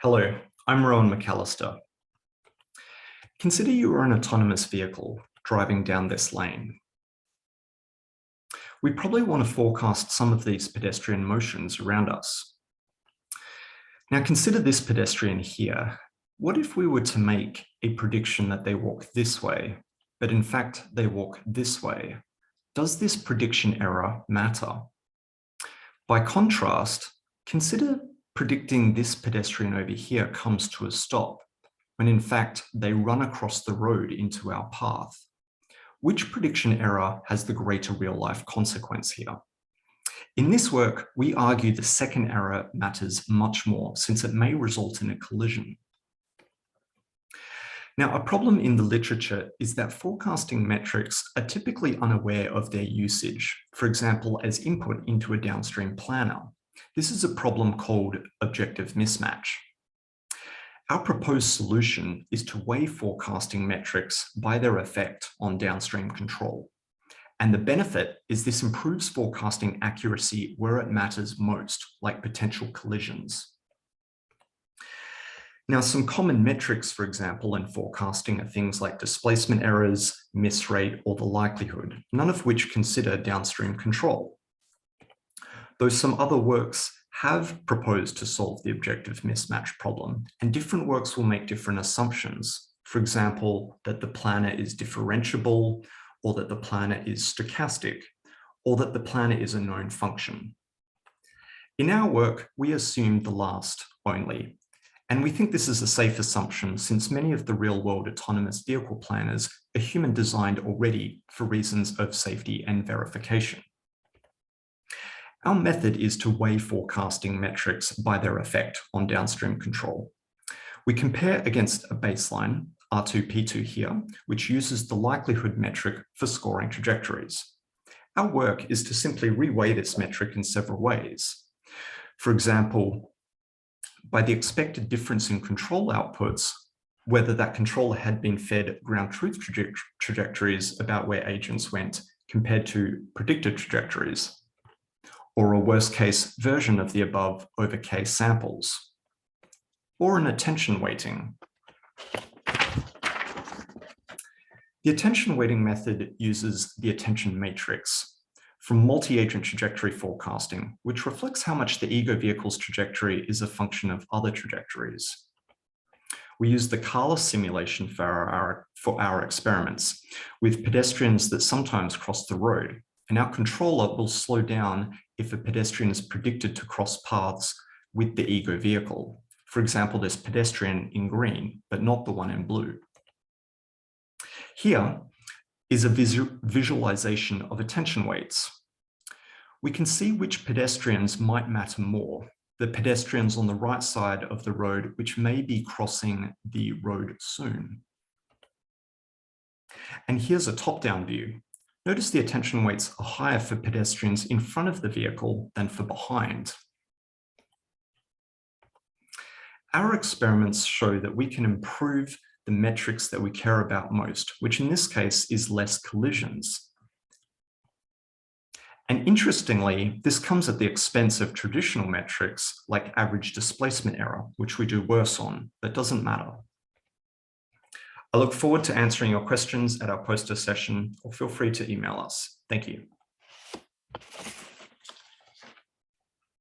Hello, I'm Rowan McAllister. Consider you are an autonomous vehicle driving down this lane. We probably want to forecast some of these pedestrian motions around us. Now consider this pedestrian here. What if we were to make a prediction that they walk this way, but in fact they walk this way? Does this prediction error matter? By contrast, consider predicting this pedestrian over here comes to a stop, when in fact they run across the road into our path. Which prediction error has the greater real-life consequence here? In this work, we argue the second error matters much more, since it may result in a collision. Now, a problem in the literature is that forecasting metrics are typically unaware of their usage, for example, as input into a downstream planner. This is a problem called objective mismatch. Our proposed solution is to weigh forecasting metrics by their effect on downstream control. And the benefit is this improves forecasting accuracy where it matters most, like potential collisions. Now, some common metrics, for example, in forecasting are things like displacement errors, miss rate, or the likelihood, none of which consider downstream control. Though some other works have proposed to solve the objective mismatch problem, and different works will make different assumptions. For example, that the planner is differentiable, or that the planner is stochastic, or that the planner is a known function. In our work, we assume the last only. And we think this is a safe assumption since many of the real-world autonomous vehicle planners are human designed already for reasons of safety and verification. Our method is to weigh forecasting metrics by their effect on downstream control. We compare against a baseline, R2P2 here, which uses the likelihood metric for scoring trajectories. Our work is to simply reweigh this metric in several ways. For example, by the expected difference in control outputs, whether that controller had been fed ground truth trajectories about where agents went compared to predicted trajectories, or a worst case version of the above over k samples, or an attention weighting. The attention weighting method uses the attention matrix from multi-agent trajectory forecasting, which reflects how much the ego vehicle's trajectory is a function of other trajectories. We use the CARLA simulation for our experiments with pedestrians that sometimes cross the road, and our controller will slow down if a pedestrian is predicted to cross paths with the ego vehicle. For example, this pedestrian in green, but not the one in blue. Here is a visualization of attention weights. We can see which pedestrians might matter more. The pedestrians on the right side of the road, which may be crossing the road soon. And here's a top-down view. Notice the attention weights are higher for pedestrians in front of the vehicle than for behind. Our experiments show that we can improve the metrics that we care about most, which in this case is less collisions. And interestingly, this comes at the expense of traditional metrics like average displacement error, which we do worse on, but doesn't matter. I look forward to answering your questions at our poster session, or feel free to email us. Thank you.